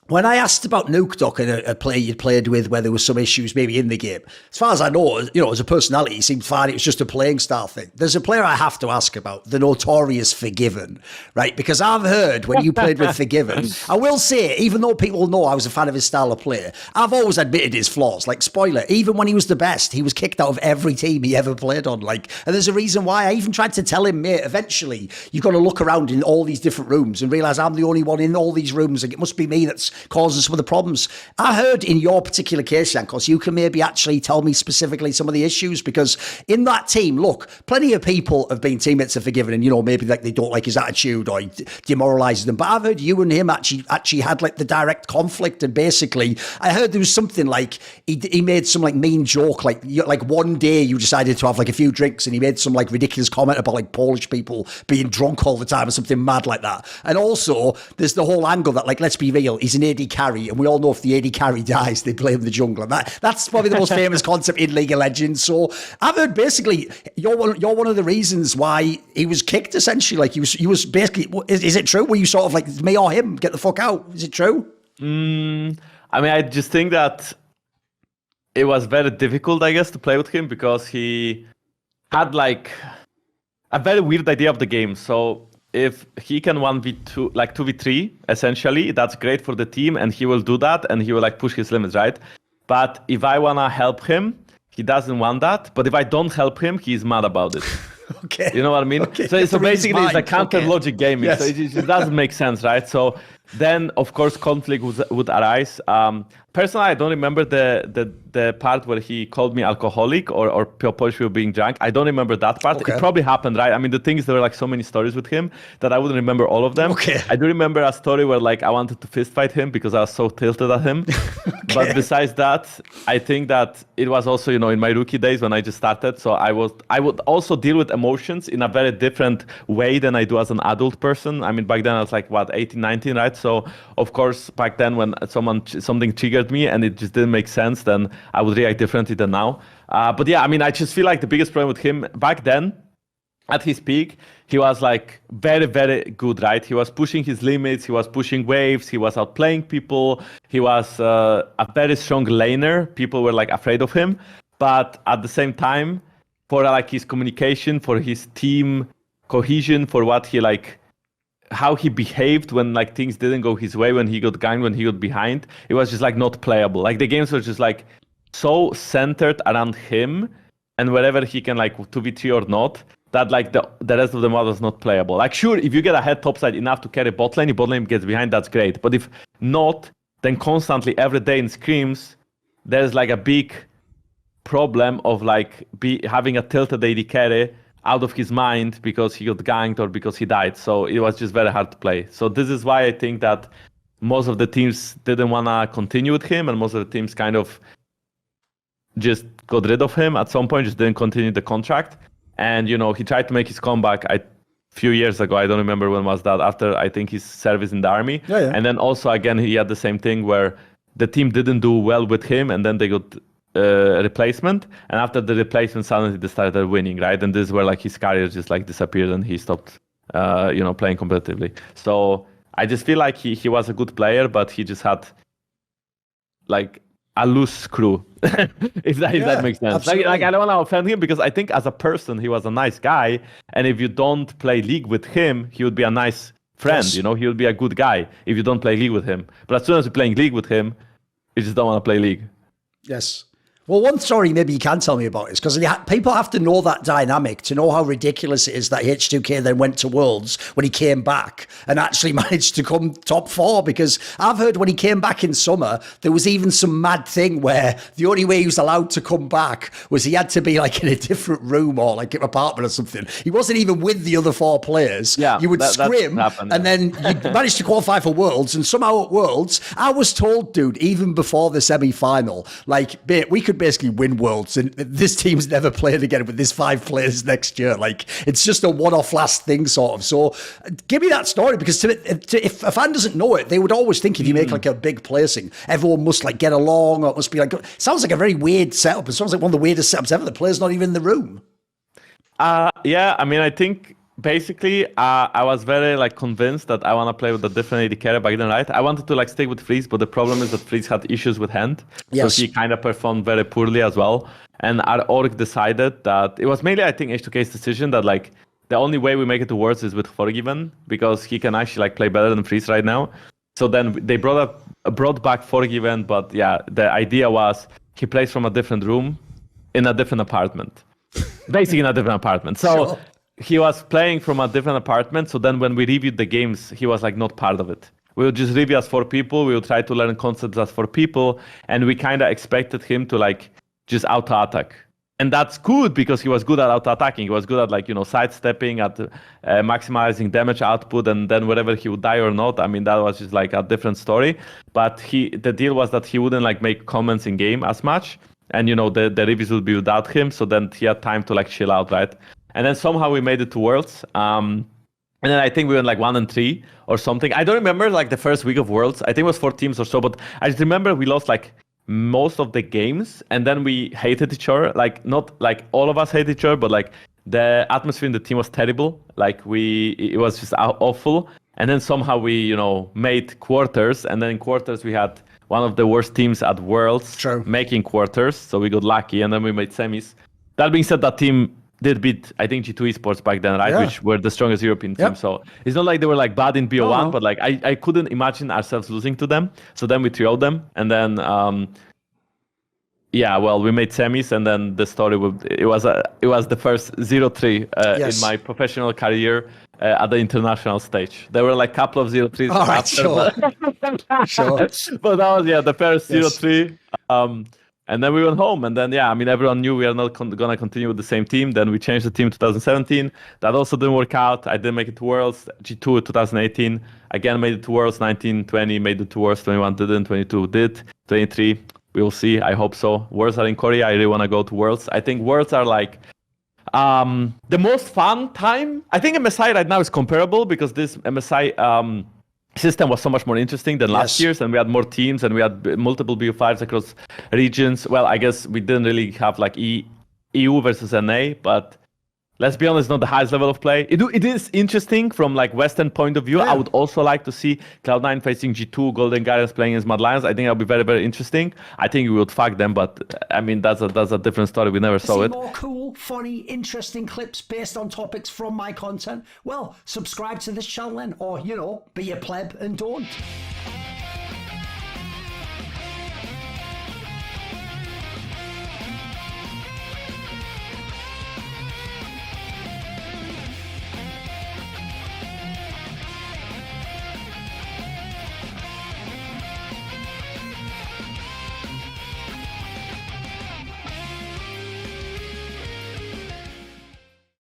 When I asked about Nuke Duck and a player you'd played with where there was some issues maybe in the game, as far as I know, as a personality, he seemed fine. It was just a playing style thing. There's a player I have to ask about, the notorious Forgiven, right? Because I've heard when you played with Forgiven, I will say, even though people know I was a fan of his style of play, I've always admitted his flaws. Like, spoiler, even when he was the best, he was kicked out of every team he ever played on. Like, and there's a reason why. I even tried to tell him, mate, eventually you've got to look around in all these different rooms and realise I'm the only one in all these rooms, and it must be me that's causing some of the problems. I heard in your particular case, Jankos, you can maybe actually tell me specifically some of the issues, because in that team, look, plenty of people have been teammates of Forgiven, and maybe like they don't like his attitude or he demoralises them. But I've heard you and him actually had like the direct conflict, and basically, I heard there was something like he made some like mean joke, like one day you decided to have like a few drinks, and he made some like ridiculous comment about like Polish people being drunk all the time or something mad like that. And also, there's the whole angle that, like, let's be real, he's an AD carry, and we all know if the AD carry dies, they blame the jungler. That's probably the most famous concept in League of Legends. So I've heard basically you're one of the reasons why he was kicked, essentially. Like he was basically, is it true? Were you sort of like, me or him, get the fuck out? Is it true? I mean, I just think that it was very difficult, I guess, to play with him, because he had like a very weird idea of the game. So if he can 1v2, like 2v3, essentially, that's great for the team, and he will do that, and he will like push his limits, right? But if I wanna help him, he doesn't want that. But if I don't help him, he's mad about it. Okay. You know what I mean? Okay. So basically, it's a counter logic gaming. Yes. So it doesn't make sense, right? So then, of course, conflict would arise. Personally, I don't remember the part where he called me alcoholic or Polish people being drunk. I don't remember that part. Okay. It probably happened, right? I mean, the thing is, there were like so many stories with him that I wouldn't remember all of them. Okay. I do remember a story where like I wanted to fist fight him because I was so tilted at him. Okay. But besides that, I think that it was also, in my rookie days when I just started. So I would also deal with emotions in a very different way than I do as an adult person. I mean, back then I was like, 18, 19, right? So of course, back then when something triggered me and it just didn't make sense, then I would react differently than now. But yeah, I mean, I just feel like the biggest problem with him back then, at his peak, he was like very, very good, right? He was pushing his limits, he was pushing waves, he was outplaying people, he was a very strong laner. People were like afraid of him. But at the same time, for like his communication, for his team cohesion, for what he like, how he behaved when like things didn't go his way, when he got ganked, when he got behind, it was just like not playable. Like the games were just like so centered around him and wherever he can like 2v3 or not, that like the rest of the model is not playable. Like sure, if you get ahead topside enough to carry bot lane, if bot lane gets behind, that's great. But if not, then constantly every day in scrims, there's like a big problem of like having a tilted AD carry out of his mind because he got ganked or because he died. So it was just very hard to play. So this is why I think that most of the teams didn't want to continue with him, and most of the teams kind of just got rid of him at some point, just didn't continue the contract. And, he tried to make his comeback a few years ago. I don't remember when was that, after I think his service in the army. Yeah. And then also, again, he had the same thing where the team didn't do well with him, and then they got replacement, and after the replacement suddenly they started winning, right? And this is where like his career just like disappeared and he stopped playing competitively. So I just feel like he was a good player, but he just had like a loose screw, if that makes sense. Like I don't want to offend him, because I think as a person he was a nice guy, and if you don't play League with him, he would be a nice friend. Yes. He would be a good guy if you don't play League with him. But as soon as you're playing League with him, you just don't want to play League. Yes. Well, one story maybe you can tell me about is because people have to know that dynamic to know how ridiculous it is that H2k then went to Worlds when he came back and actually managed to come top 4. Because I've heard when he came back in summer, there was even some mad thing where the only way he was allowed to come back was he had to be like in a different room or like an apartment or something. He wasn't even with the other 4 players. Yeah, you would scrim and then you managed to qualify for Worlds, and somehow at Worlds, I was told, dude, even before the semi-final, like, mate, we could basically win Worlds, and this team's never played again with this 5 players next year. Like, it's just a one-off last thing, sort of. So, give me that story, because if a fan doesn't know it, they would always think if you make like a big placing, everyone must like get along, or it must be like. It sounds like a very weird setup. It sounds like one of the weirdest setups ever. The player's not even in the room. Yeah, I mean, I think basically, I was very like convinced that I want to play with a different AD carry back then, right? I wanted to like stick with Freeze, but the problem is that Freeze had issues with hand, Yes. so he kind of performed very poorly as well. And our org decided that it was mainly, I think, H2k's decision that like the only way we make it to Worlds is with FORG1VEN, because he can actually like play better than Freeze right now. So then they brought back FORG1VEN, but yeah, the idea was he plays from a different room in a different apartment, basically in a different apartment. So. Sure. He was playing from a different apartment, so then when we reviewed the games, he was like not part of it. We would just review as 4 people, we would try to learn concepts as 4 people, and we kind of expected him to like just auto-attack. And that's good because he was good at auto-attacking. He was good at like, you know, sidestepping, at maximizing damage output, and then whether he would die or not, I mean, that was just like a different story. But the deal was that he wouldn't like make comments in game as much, and you know, the reviews would be without him, so then he had time to like chill out, right? And then somehow we made it to Worlds. And then I think we went like 1-3 or something. I don't remember like the first week of Worlds. I think it was 4 teams or so, but I just remember we lost like most of the games, and then we hated each other. Like not like all of us hated each other, but like the atmosphere in the team was terrible. Like it was just awful. And then somehow we, you know, made quarters, and then in quarters we had one of the worst teams at Worlds making quarters. So we got lucky, and then we made semis. That being said, that team did beat, I think, G2 Esports back then, right? Yeah. Which were the strongest European team. So it's not like they were like bad in BO1, but like I couldn't imagine ourselves losing to them. So then we trioed them, and then we made semis, and then the story it was the first 0-3 in my professional career at the international stage. There were like a couple of 0-3s after, but that was the first 0-3. And then we went home, and then everyone knew we are not gonna continue with the same team. Then we changed the team in 2017. That also didn't work out. I didn't make it to Worlds. G2 2018 again made it to Worlds. 19-20 made it to Worlds. 21 didn't. 22 did. 23 we will see. I hope so. Worlds are in Korea. I really want to go to Worlds. I think Worlds are like the most fun time. I think MSI right now is comparable because this MSI system was so much more interesting than last year's, and we had more teams, and we had multiple BO5s across regions. Well, I guess we didn't really have like EU versus NA, but let's be honest, not the highest level of play. It is interesting from like Western point of view. I would also like to see Cloud9 facing G2, Golden Guardians playing against Mad Lions. I think that'll be very, very interesting. I think we would fuck them, but I mean, that's a different story. We never saw it. More cool, funny, interesting clips based on topics from my content? Well, subscribe to this channel then, or, you know, be a pleb and don't.